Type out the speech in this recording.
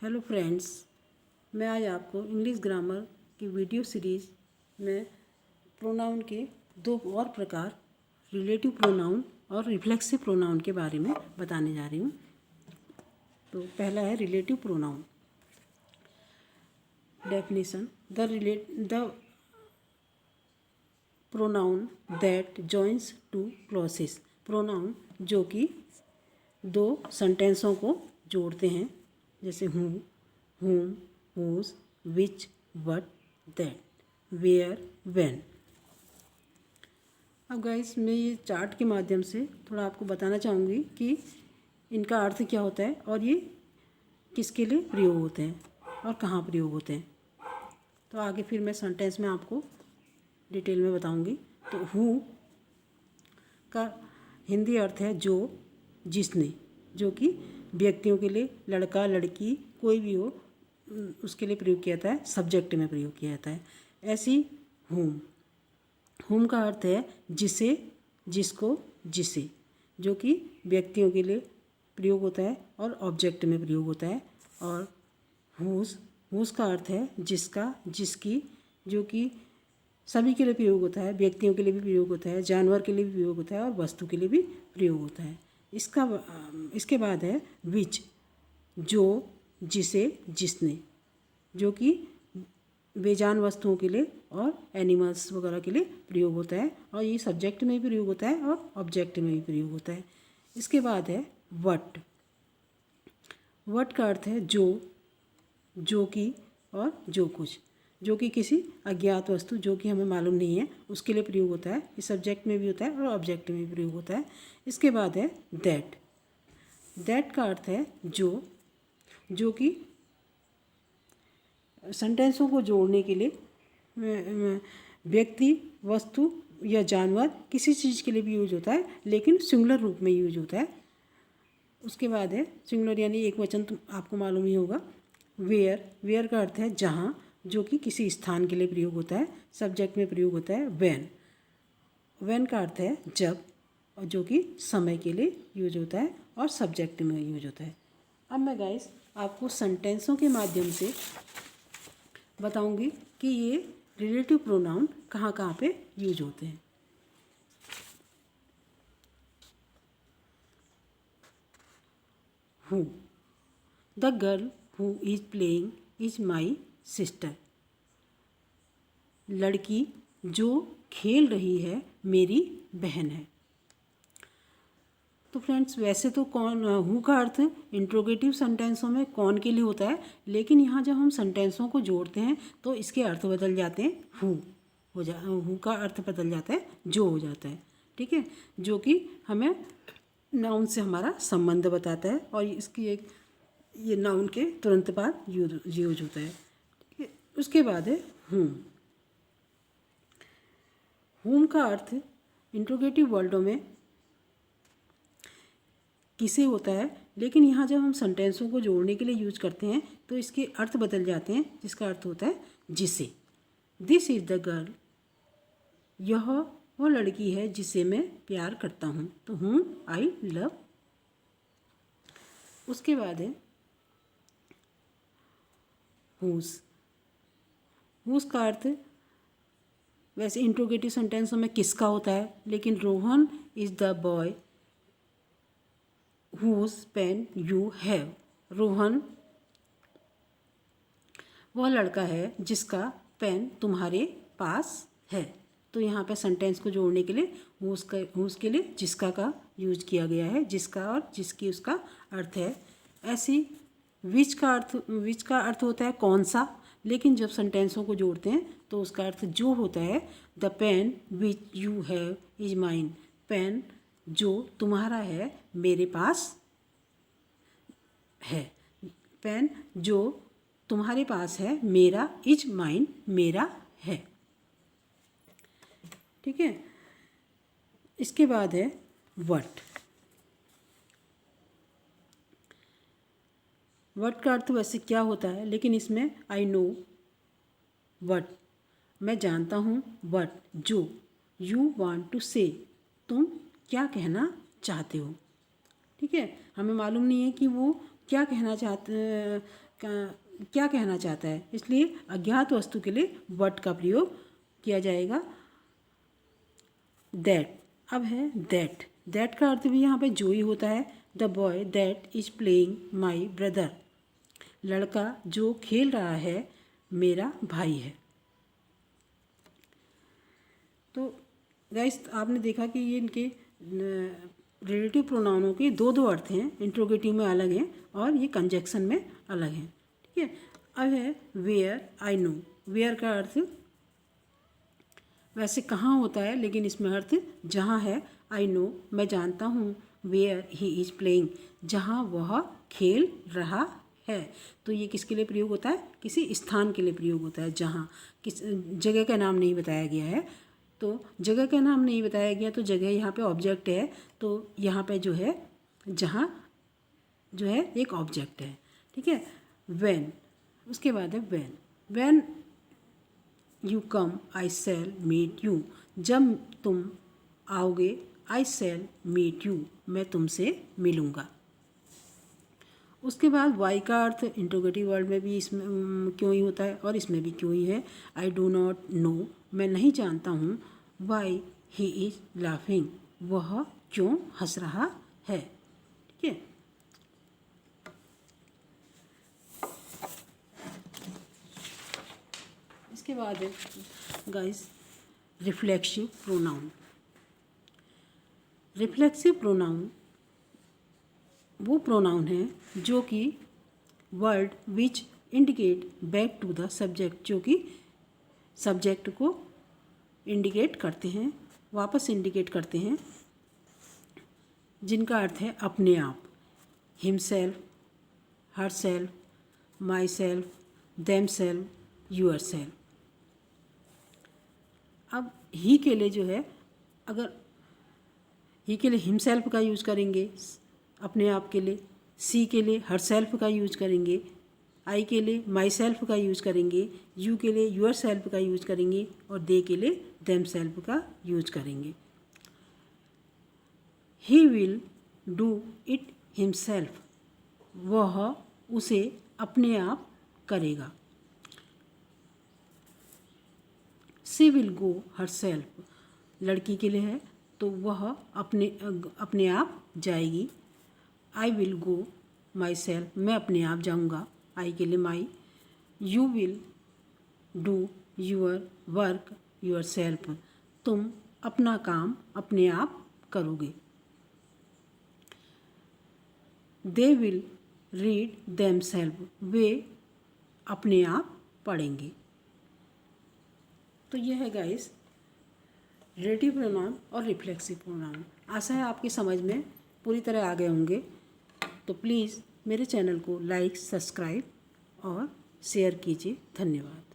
Hello friends, मैं आज आपको इंग्लिश ग्रामर की वीडियो सीरीज़ में प्रोनाउन के दो और प्रकार रिलेटिव प्रोनाउन और रिफ्लेक्सिव प्रोनाउन के बारे में बताने जा रही हूँ। तो पहला है relative pronoun. Definition: the pronoun that joins two clauses. Pronoun जो कि दो सेंटेंसों को जोड़ते हैं, जैसे हूँ, whom, whose, which, what, that, where, when। अब गाइस, मैं ये चार्ट के माध्यम से थोड़ा आपको बताना चाहूँगी कि इनका अर्थ क्या होता है और ये किसके लिए प्रयोग होते हैं और कहाँ प्रयोग होते हैं। तो आगे फिर मैं सेंटेंस में आपको डिटेल में बताऊँगी। तो हूँ का हिंदी अर्थ है जो, जिसने, जो कि व्यक्तियों के लिए, लड़का लड़की कोई भी हो उसके लिए प्रयोग किया जाता है, सब्जेक्ट में प्रयोग किया जाता है। ऐसी होम का अर्थ है जिसे, जिसको, जिसे, जो कि व्यक्तियों के लिए प्रयोग होता है और ऑब्जेक्ट में प्रयोग होता है। और हुज का अर्थ है जिसका, जिसकी, जो कि सभी के लिए प्रयोग होता है, व्यक्तियों के लिए भी प्रयोग होता है, जानवर के लिए भी प्रयोग होता है और वस्तु के लिए भी प्रयोग होता है। इसके बाद है विच, जो, जिसे, जिसने, जो कि बेजान वस्तुओं के लिए और एनिमल्स वगैरह के लिए प्रयोग होता है और ये सब्जेक्ट में भी प्रयोग होता है और ऑब्जेक्ट में भी प्रयोग होता है। इसके बाद है वट। वट का अर्थ है जो, जो कि और जो कुछ, जो कि किसी अज्ञात वस्तु, जो कि हमें मालूम नहीं है, उसके लिए प्रयोग होता है। ये सब्जेक्ट में भी होता है और ऑब्जेक्ट में भी प्रयोग होता है। इसके बाद है दैट। दैट का अर्थ है जो, जो कि सेंटेंसों को जोड़ने के लिए व्यक्ति, वस्तु या जानवर किसी चीज़ के लिए भी यूज होता है, लेकिन सिंगुलर रूप में यूज होता है। उसके बाद है सिंगुलर यानी एक वचन, तो आपको मालूम ही होगा। वेयर। वेयर का अर्थ है जहाँ, जो कि किसी स्थान के लिए प्रयोग होता है, सब्जेक्ट में प्रयोग होता है। व्हेन। व्हेन का अर्थ है जब, और जो कि समय के लिए यूज होता है और सब्जेक्ट में यूज होता है। अब मैं गाइस आपको सेंटेंसों के माध्यम से बताऊंगी कि ये रिलेटिव प्रोनाउन कहाँ कहाँ पे यूज होते हैं। Who. The girl who is playing is my sister. लड़की जो खेल रही है मेरी बहन है। तो फ्रेंड्स, वैसे तो कौन, हु का अर्थ इंट्रोगेटिव सेंटेंसों में कौन के लिए होता है, लेकिन यहाँ जब हम सेंटेंसों को जोड़ते हैं तो इसके अर्थ बदल जाते हैं। हु का अर्थ बदल जाता है, जो हो जाता है। ठीक है, जो कि हमें नाउन से हमारा संबंध बताता है और इसकी एक, ये नाउन के तुरंत बाद यूज होता है। ठीक है, उसके बाद है हुम का अर्थ इंट्रोगेटिव वर्डों में किसे होता है, लेकिन यहाँ जब हम सेंटेंसों को जोड़ने के लिए यूज करते हैं तो इसके अर्थ बदल जाते हैं, जिसका अर्थ होता है जिसे। This is the girl. यह वो लड़की है जिसे मैं प्यार करता हूँ, तो हूँ आई लव। उसके बाद है हुज। हुज का अर्थ वैसे इंट्रोगेटिव सेंटेंसों में किसका होता है, लेकिन Rohan is the boy whose pen you have. Rohan वह लड़का है जिसका पेन तुम्हारे पास है। तो यहाँ पे सेंटेंस को जोड़ने के लिए हुज के लिए जिसका का यूज किया गया है, जिसका और जिसकी उसका अर्थ है। ऐसी विच का अर्थ होता है कौन सा, लेकिन जब सेंटेंसों को जोड़ते हैं तो उसका अर्थ जो होता है। The pen which you have is mine. Pen जो तुम्हारा है मेरे पास है। पेन जो तुम्हारे पास है मेरा, इज माइन मेरा है। ठीक है, इसके बाद है वट। वट का अर्थ वैसे क्या होता है, लेकिन इसमें आई नो वट, मैं जानता हूँ, वट जो, यू वांट टू से, तुम क्या कहना चाहते हो। ठीक है, हमें मालूम नहीं है कि वो क्या कहना चाहता है, इसलिए अज्ञात वस्तु के लिए वट का प्रयोग किया जाएगा दैट। अब है दैट का अर्थ भी यहाँ पे जो ही होता है। The boy that is playing my brother, लड़का जो खेल रहा है मेरा भाई है। तो गाइस आपने देखा कि ये इनके रिलेटिव प्रोनाउनों के दो अर्थ हैं, इंट्रोगेटिव में अलग हैं और ये कंजक्शन में अलग हैं, ठीक है। अब है वेयर आई नो। वेयर का अर्थ वैसे कहाँ होता है, लेकिन इसमें अर्थ जहाँ है। आई नो मैं जानता हूँ। वेयर ही इज़ प्लेइंग, जहाँ वह खेल रहा है। तो ये किसके लिए प्रयोग होता है, किसी स्थान के लिए प्रयोग होता है, जहाँ किस जगह का नाम नहीं बताया गया है। तो जगह का नाम नहीं बताया गया तो जगह यहाँ पे ऑब्जेक्ट है, तो यहाँ पे जो है जहाँ जो है एक ऑब्जेक्ट है, ठीक है। व्हेन, उसके बाद है when you come I shall meet you, जब तुम आओगे आई शैल मीट यू, मैं तुमसे मिलूँगा। उसके बाद वाई का अर्थ इंट्रोगेटिव वर्ड में भी इसमें क्यों ही होता है और इसमें भी क्यों ही है। आई डू नॉट नो, मैं नहीं जानता हूँ। वाई ही इज़ लाफिंग, वह क्यों हंस रहा है, ठीक है। इसके बाद है guys reflexive pronoun. Reflexive pronoun वो प्रोनाउन है जो कि word which indicate back to the subject, जो कि सब्जेक्ट को इंडिकेट करते हैं, वापस इंडिकेट करते हैं, जिनका अर्थ है अपने आप। Himself, herself, my self, them self, your self. अब ही के लिए जो है, अगर ही के लिए हिमसेल्फ का यूज़ करेंगे अपने आप के लिए, सी के लिए हर सेल्फ का यूज़ करेंगे, आई के लिए माई सेल्फ का यूज़ करेंगे, यू के लिए यूअर सेल्फ का यूज़ करेंगे और दे के लिए देम सेल्फ का यूज़ करेंगे। He will do it himself, वह उसे अपने आप करेगा। सी विल गो हर सेल्फ, लड़की के लिए है तो वह अपने आप जाएगी। I will go my self, मैं अपने आप जाऊँगा, आई के लिए my. You will do your work yourself, तुम अपना काम अपने आप करोगे। They will read themself, वे अपने आप पढ़ेंगे। तो यह है गाइस रिलेटिव प्रोनाउन और रिफ्लेक्सिव प्रोनाउन। आशा है आपकी समझ में पूरी तरह आ गए होंगे। तो प्लीज़ मेरे चैनल को लाइक, सब्सक्राइब और शेयर कीजिए। धन्यवाद।